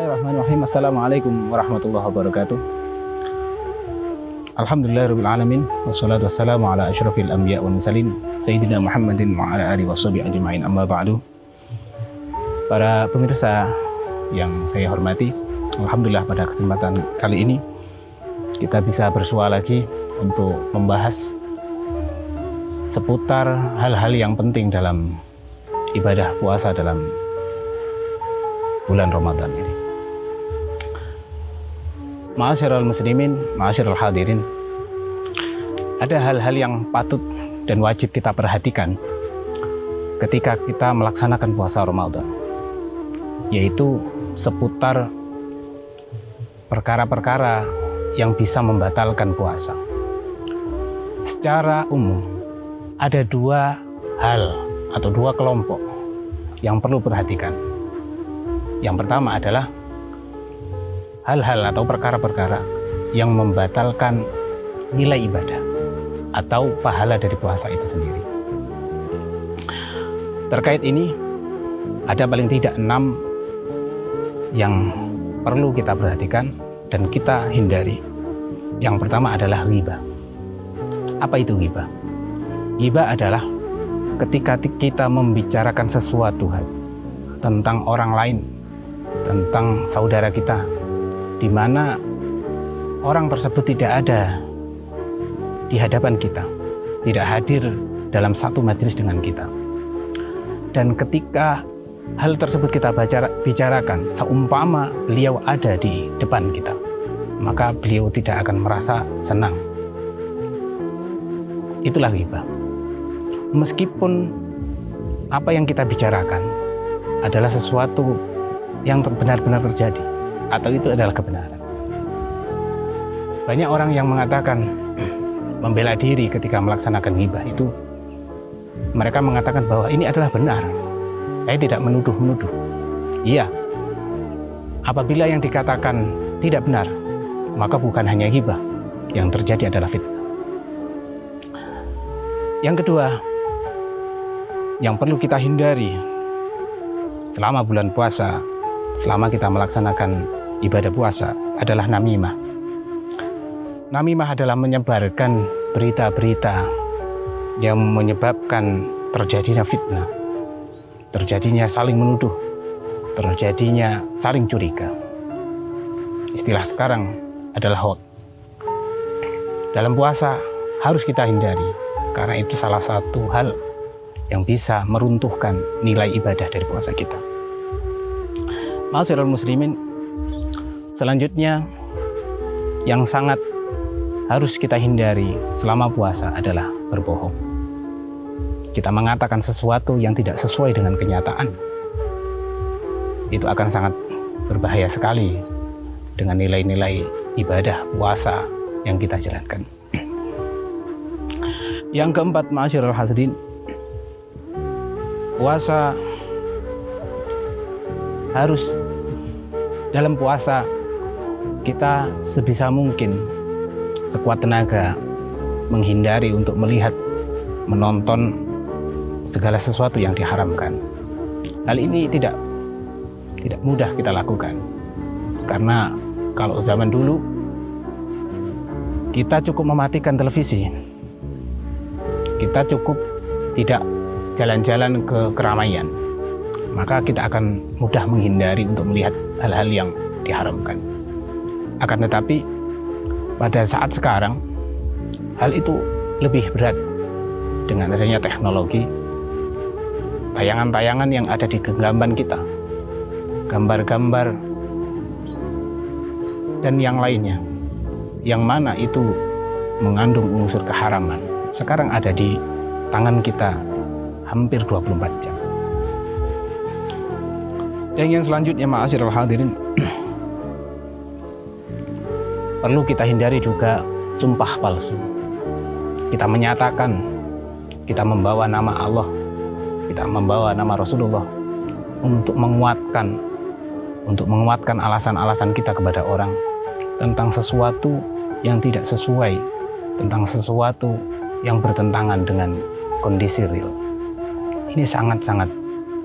Bismillahirrahmanirrahim. Assalamualaikum warahmatullahi wabarakatuh. Alhamdulillahirrahmanirrahim. Wassalatu wassalamu ala asyrafil anbiya wal mursalin Sayyidina Muhammadin wa ala alihi washabihi ajma'in, amma ba'du. Para pemirsa yang saya hormati, alhamdulillah pada kesempatan kali ini kita bisa bersua lagi untuk membahas seputar hal-hal yang penting dalam ibadah puasa dalam bulan Ramadan ini. Ma'asyiral muslimin, ma'asyiral hadirin, ada hal-hal yang patut dan wajib kita perhatikan ketika kita melaksanakan puasa Ramadan, yaitu seputar perkara-perkara yang bisa membatalkan puasa. Secara umum, ada dua hal atau dua kelompok yang perlu perhatikan. Yang pertama adalah hal-hal atau perkara-perkara yang membatalkan nilai ibadah atau pahala dari puasa itu sendiri. Terkait ini, ada paling tidak 6 yang perlu kita perhatikan dan kita hindari. Yang pertama adalah ghibah. Apa itu ghibah? Ghibah adalah ketika kita membicarakan sesuatu tentang orang lain, tentang saudara kita, di mana orang tersebut tidak ada di hadapan kita, tidak hadir dalam satu majelis dengan kita. Dan ketika hal tersebut kita bicarakan, seumpama beliau ada di depan kita, maka beliau tidak akan merasa senang. Itulah ghibah. Meskipun apa yang kita bicarakan adalah sesuatu yang benar-benar terjadi, atau itu adalah kebenaran. Banyak orang yang mengatakan membela diri ketika melaksanakan ghibah itu, mereka mengatakan bahwa ini adalah benar. Saya tidak menuduh-menuduh. Iya, apabila yang dikatakan tidak benar, maka bukan hanya ghibah, yang terjadi adalah fitnah. Yang kedua, yang perlu kita hindari selama bulan puasa, selama kita melaksanakan ibadah puasa adalah namimah. Namimah adalah menyebarkan berita-berita yang menyebabkan terjadinya fitnah, terjadinya saling menuduh, terjadinya saling curiga. Istilah sekarang adalah hoax. Dalam puasa harus kita hindari, karena itu salah satu hal yang bisa meruntuhkan nilai ibadah dari puasa kita. Ma'asyiral muslimin, selanjutnya yang sangat harus kita hindari selama puasa adalah berbohong. Kita mengatakan sesuatu yang tidak sesuai dengan kenyataan, itu akan sangat berbahaya sekali dengan nilai-nilai ibadah puasa yang kita jalankan. Yang keempat, ma'asyiral hadirin, puasa harus, dalam puasa kita sebisa mungkin sekuat tenaga menghindari untuk melihat, menonton segala sesuatu yang diharamkan. Hal ini tidak mudah kita lakukan, karena kalau zaman dulu kita cukup mematikan televisi, kita cukup tidak jalan-jalan ke keramaian, maka kita akan mudah menghindari untuk melihat hal-hal yang diharamkan. Akan tetapi pada saat sekarang hal itu lebih berat dengan adanya teknologi, tayangan-tayangan yang ada di genggaman kita, gambar-gambar dan yang lainnya, yang mana itu mengandung unsur keharaman, sekarang ada di tangan kita hampir 24 jam. Dan yang selanjutnya, ma'asyiral hadirin, perlu kita hindari juga sumpah palsu. Kita menyatakan kita membawa nama Allah, kita membawa nama Rasulullah untuk menguatkan alasan-alasan kita kepada orang tentang sesuatu yang tidak sesuai, tentang sesuatu yang bertentangan dengan kondisi real. Ini sangat-sangat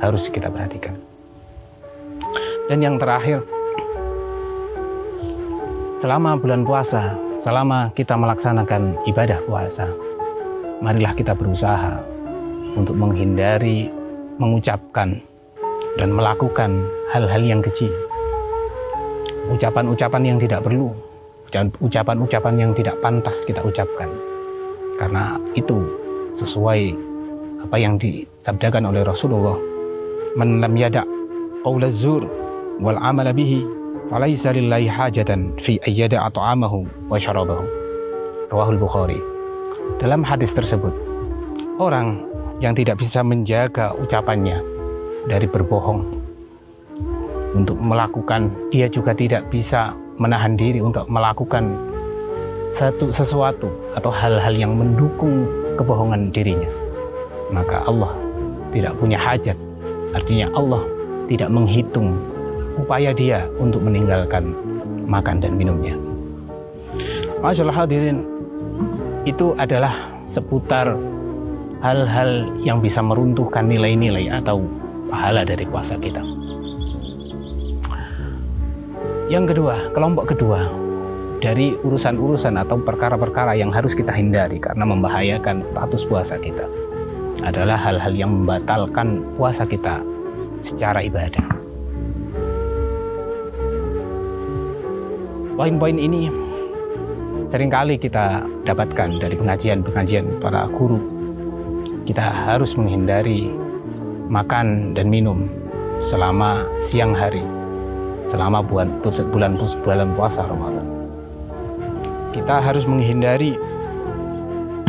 harus kita perhatikan. Dan yang terakhir, selama bulan puasa, selama kita melaksanakan ibadah puasa, marilah kita berusaha untuk menghindari mengucapkan dan melakukan hal-hal yang keji. Ucapan-ucapan yang tidak perlu, ucapan-ucapan yang tidak pantas kita ucapkan. Karena itu sesuai apa yang disabdakan oleh Rasulullah, "Man lam yada' qaula zur wal 'amala bihi, falaisa lillahi hajatan fi ayyada'a ta'amahu wa syarabahu." Rawahul Bukhari. Dalam hadis tersebut, orang yang tidak bisa menjaga ucapannya dari berbohong, untuk melakukan, dia juga tidak bisa menahan diri untuk melakukan sesuatu atau hal-hal yang mendukung kebohongan dirinya, maka Allah tidak punya hajat. Artinya Allah tidak menghitung upaya dia untuk meninggalkan makan dan minumnya. Masyaallah hadirin, itu adalah seputar hal-hal yang bisa meruntuhkan nilai-nilai atau pahala dari puasa kita. Yang kedua, kelompok kedua dari urusan-urusan atau perkara-perkara yang harus kita hindari karena membahayakan status puasa kita adalah hal-hal yang membatalkan puasa kita secara ibadah. Poin-poin ini seringkali kita dapatkan dari pengajian-pengajian para guru. Kita harus menghindari makan dan minum selama siang hari, selama bulan puasa Ramadan. Kita harus menghindari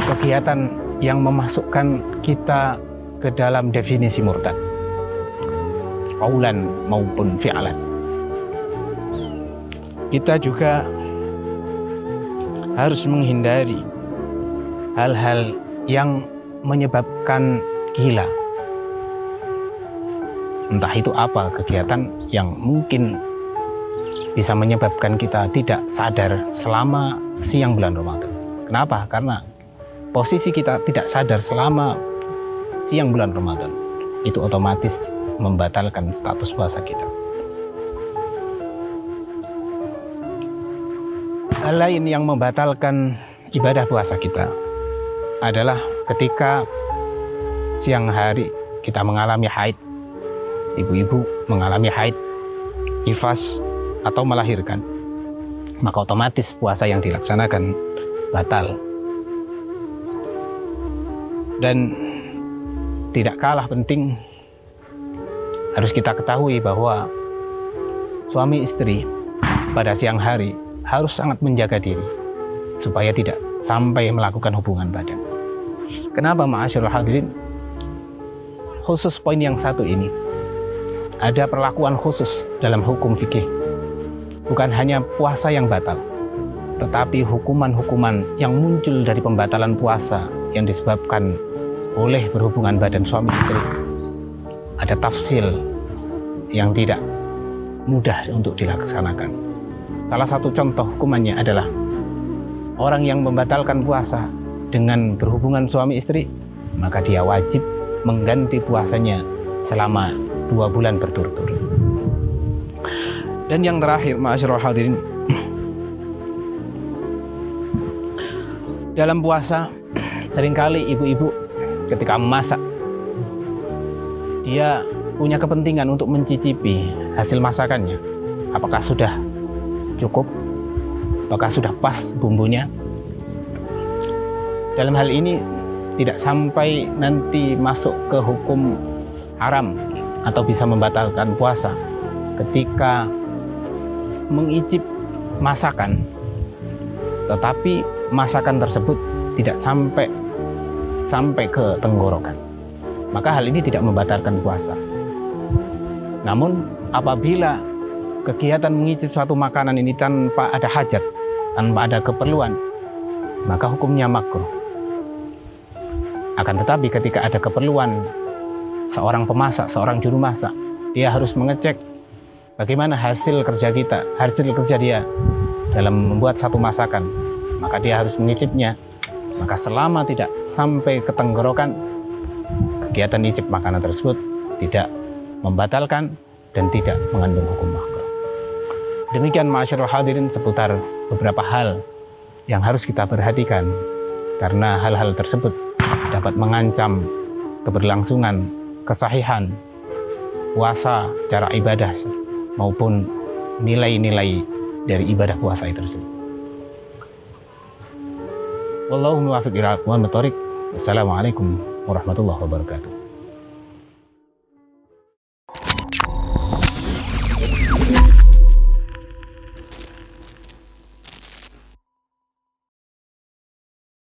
kegiatan yang memasukkan kita ke dalam definisi murtad, qaulan maupun fi'lan. Kita juga harus menghindari hal-hal yang menyebabkan gila. Entah itu apa kegiatan yang mungkin bisa menyebabkan kita tidak sadar selama siang bulan Ramadan. Kenapa? Karena posisi kita tidak sadar selama siang bulan Ramadan itu otomatis membatalkan status puasa kita. Hal lain yang membatalkan ibadah puasa kita adalah ketika siang hari kita mengalami haid. Ibu-ibu mengalami haid, nifas, atau melahirkan, maka otomatis puasa yang dilaksanakan batal. Dan tidak kalah penting, harus kita ketahui bahwa suami istri pada siang hari harus sangat menjaga diri supaya tidak sampai melakukan hubungan badan. Kenapa ma'asyiral hadirin? Khusus poin yang satu ini, ada perlakuan khusus dalam hukum fikih. Bukan hanya puasa yang batal, tetapi hukuman-hukuman yang muncul dari pembatalan puasa yang disebabkan oleh berhubungan badan suami istri. Ada tafsil yang tidak mudah untuk dilaksanakan. Salah satu contoh hukumannya adalah orang yang membatalkan puasa dengan berhubungan suami istri, maka dia wajib mengganti puasanya selama 2 bulan berturut-turut. Dan yang terakhir, ma'asyiral hadirin, dalam puasa seringkali ibu-ibu ketika memasak, dia punya kepentingan untuk mencicipi hasil masakannya. Apakah sudah cukup? Apakah sudah pas bumbunya? Dalam hal ini tidak sampai nanti masuk ke hukum haram atau bisa membatalkan puasa ketika mengicip masakan, tetapi masakan tersebut tidak sampai ke tenggorokan, maka hal ini tidak membatalkan puasa. Namun apabila kegiatan mengicip suatu makanan ini tanpa ada hajat, tanpa ada keperluan, maka hukumnya makruh. Akan tetapi ketika ada keperluan, seorang pemasak, seorang juru masak, dia harus mengecek bagaimana hasil kerja dia dalam membuat satu masakan, maka dia harus mengicipnya. Maka selama tidak sampai ke tenggorokan, kegiatan icip makanan tersebut tidak membatalkan dan tidak mengandung hukum makruh. Demikian ma'asyiral hadirin seputar beberapa hal yang harus kita perhatikan, karena hal-hal tersebut dapat mengancam keberlangsungan, kesahihan puasa secara ibadah maupun nilai-nilai dari ibadah puasa tersebut. Wallahu muwaffiq ila aqwamit thoriq. Wassalamualaikum warahmatullahi wabarakatuh.